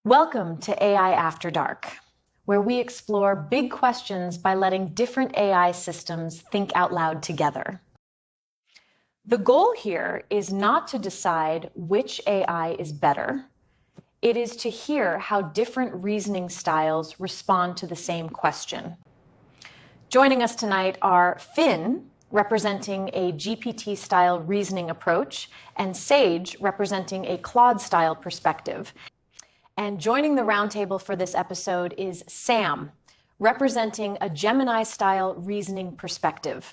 Welcome to AI After Dark, where we explore big questions by letting different AI systems think out loud together. The goal here is not to decide which AI is better. It is to hear how different reasoning styles respond to the same question. Joining us tonight are Finn, representing a GPT-style reasoning approach, and Sage, representing a Claude-style perspective. And joining the roundtable for this episode is Sam, representing a Gemini-style reasoning perspective.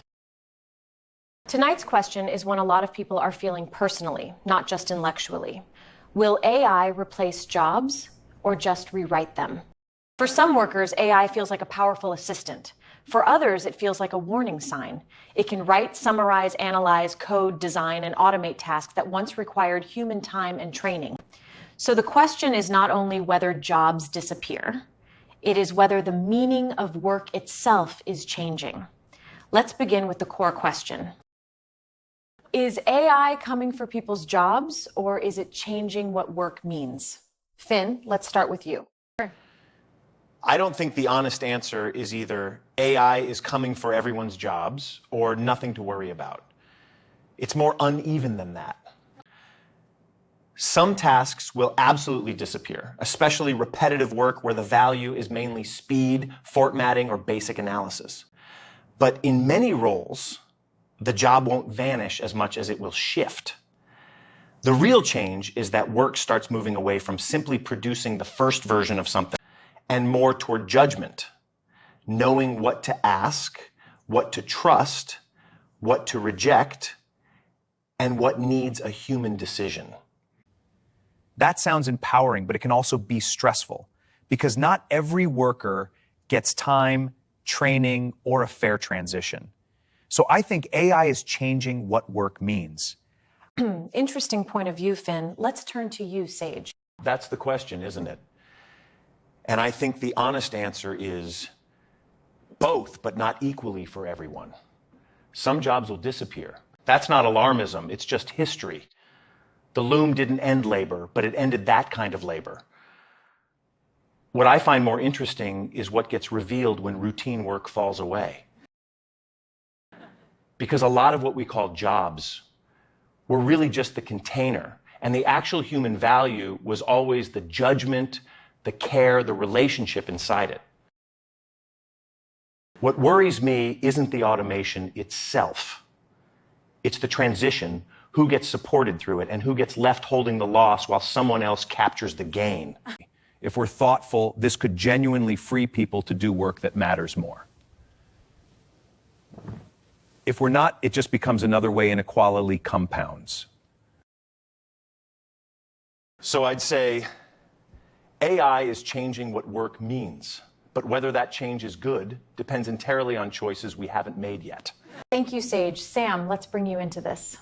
Tonight's question is one a lot of people are feeling personally, not just intellectually. Will AI replace jobs or just rewrite them? For some workers, AI feels like a powerful assistant. For others, it feels like a warning sign. It can write, summarize, analyze, code, design, and automate tasks that once required human time and training. So the question is not only whether jobs disappear, it is whether the meaning of work itself is changing. Let's begin with the core question. Is AI coming for people's jobs, or is it changing what work means? Finn, let's start with you. I don't think the honest answer is either AI is coming for everyone's jobs or nothing to worry about. It's more uneven than that. Some tasks will absolutely disappear, especially repetitive work where the value is mainly speed, formatting, or basic analysis. But in many roles, the job won't vanish as much as it will shift. The real change is that work starts moving away from simply producing the first version of something and more toward judgment, knowing what to ask, what to trust, what to reject, and what needs a human decision. That sounds empowering, but it can also be stressful because not every worker gets time, training, or a fair transition. So I think AI is changing what work means. Interesting point of view, Finn. Let's turn to you, Sage. That's the question, isn't it? And I think the honest answer is both, but not equally for everyone. Some jobs will disappear. That's not alarmism, it's just history. The loom didn't end labor, but it ended that kind of labor. What I find more interesting is what gets revealed when routine work falls away. Because a lot of what we call jobs were really just the container, and the actual human value was always the judgment, the care, the relationship inside it. What worries me isn't the automation itself. It's the transition, who gets supported through it, and who gets left holding the loss while someone else captures the gain. If we're thoughtful, this could genuinely free people to do work that matters more. If we're not, it just becomes another way inequality compounds. So I'd say AI is changing what work means, but whether that change is good depends entirely on choices we haven't made yet. Thank you, Sage. Sam, let's bring you into this.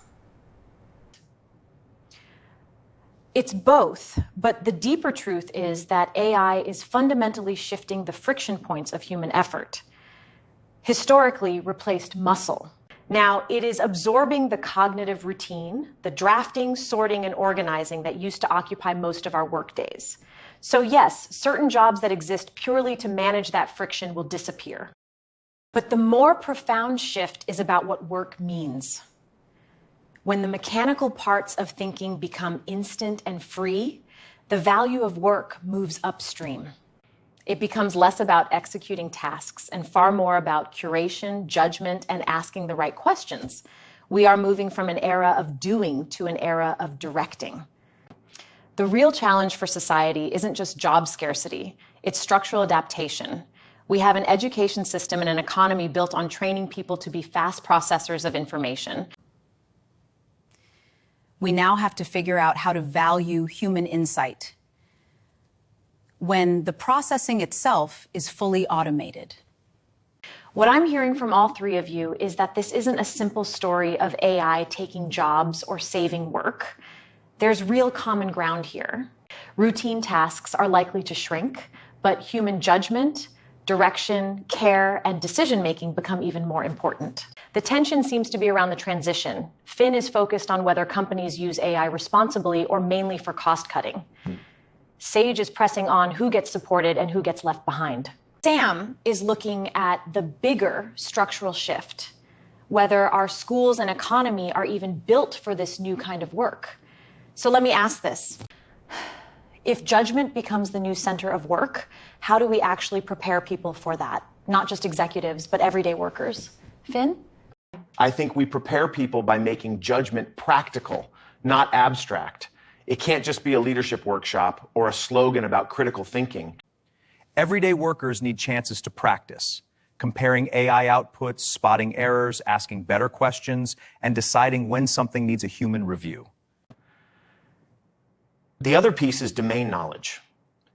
It's both, but the deeper truth is that AI is fundamentally shifting the friction points of human effort. Historically replaced muscle. Now it is absorbing the cognitive routine, the drafting, sorting, and organizing that used to occupy most of our workdays. So yes, certain jobs that exist purely to manage that friction will disappear. But the more profound shift is about what work means. When the mechanical parts of thinking become instant and free, the value of work moves upstream. It becomes less about executing tasks and far more about curation, judgment, and asking the right questions. We are moving from an era of doing to an era of directing. The real challenge for society isn't just job scarcity, it's structural adaptation. We have an education system and an economy built on training people to be fast processors of information. We now have to figure out how to value human insight when the processing itself is fully automated. What I'm hearing from all three of you is that this isn't a simple story of AI taking jobs or saving work. There's real common ground here. Routine tasks are likely to shrink, but human judgment, direction, care, and decision-making become even more important. The tension seems to be around the transition. Finn is focused on whether companies use AI responsibly or mainly for cost cutting. Sage is pressing on who gets supported and who gets left behind. Sam is looking at the bigger structural shift, whether our schools and economy are even built for this new kind of work. So let me ask this. If judgment becomes the new center of work, how do we actually prepare people for that? Not just executives, but everyday workers. Finn? I think we prepare people by making judgment practical, not abstract. It can't just be a leadership workshop or a slogan about critical thinking. Everyday workers need chances to practice, comparing AI outputs, spotting errors, asking better questions, and deciding when something needs a human review. The other piece is domain knowledge.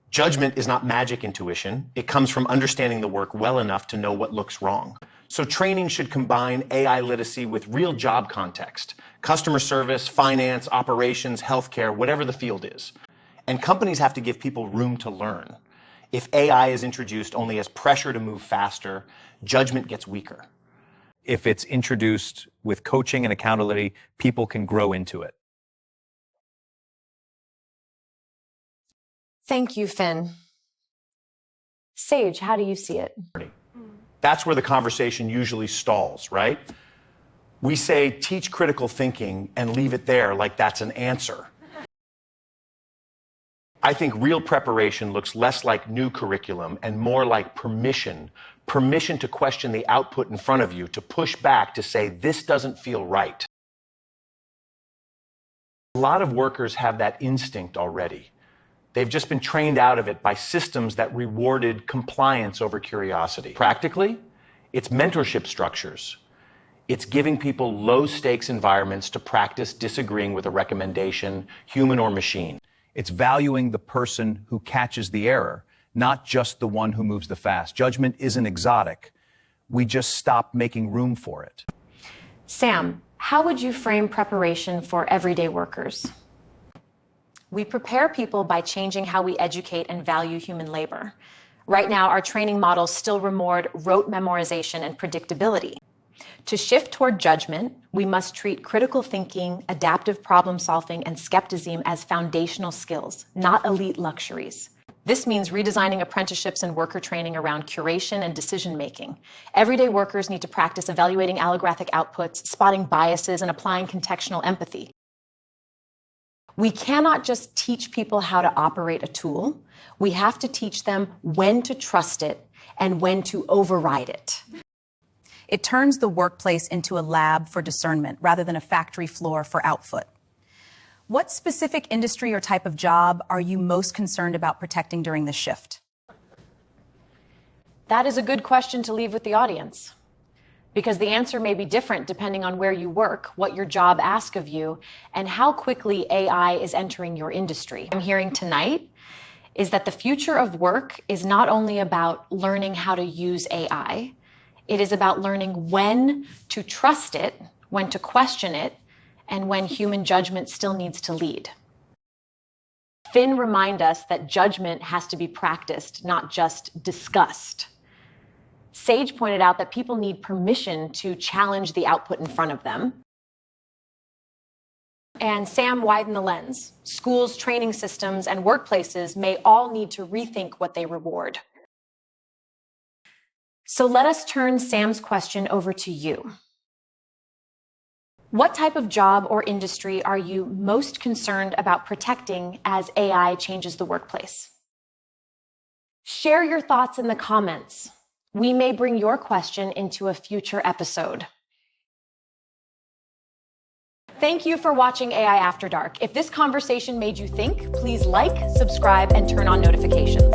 Judgment is not magic intuition. It comes from understanding the work well enough to know what looks wrong. So training should combine AI literacy with real job context, customer service, finance, operations, healthcare, whatever the field is. And companies have to give people room to learn. If AI is introduced only as pressure to move faster, judgment gets weaker. If it's introduced with coaching and accountability, people can grow into it. Thank you, Finn. Sage, how do you see it? That's where the conversation usually stalls, right? We say, teach critical thinking and leave it there like that's an answer. I think real preparation looks less like new curriculum and more like permission to question the output in front of you, to push back, to say, this doesn't feel right. A lot of workers have that instinct already. They've just been trained out of it by systems that rewarded compliance over curiosity. Practically, it's mentorship structures. It's giving people low-stakes environments to practice disagreeing with a recommendation, human or machine. It's valuing the person who catches the error, not just the one who moves the fast. Judgment isn't exotic. We just stop making room for it. Sam, how would you frame preparation for everyday workers? We prepare people by changing how we educate and value human labor. Right now, our training models still reward rote memorization and predictability. To shift toward judgment, we must treat critical thinking, adaptive problem solving, and skepticism as foundational skills, not elite luxuries. This means redesigning apprenticeships and worker training around curation and decision making. Everyday workers need to practice evaluating allographic outputs, spotting biases, and applying contextual empathy. We cannot just teach people how to operate a tool. We have to teach them when to trust it and when to override it. It turns the workplace into a lab for discernment rather than a factory floor for output. What specific industry or type of job are you most concerned about protecting during this shift? That is a good question to leave with the audience, because the answer may be different depending on where you work, what your job asks of you, and how quickly AI is entering your industry. What I'm hearing tonight is that the future of work is not only about learning how to use AI, it is about learning when to trust it, when to question it, and when human judgment still needs to lead. Finn reminded us that judgment has to be practiced, not just discussed. Sage pointed out that people need permission to challenge the output in front of them. And Sam widened the lens. Schools, training systems, and workplaces may all need to rethink what they reward. So let us turn Sam's question over to you. What type of job or industry are you most concerned about protecting as AI changes the workplace? Share your thoughts in the comments. We may bring your question into a future episode. Thank you for watching AI After Dark. If this conversation made you think, please like, subscribe, and turn on notifications.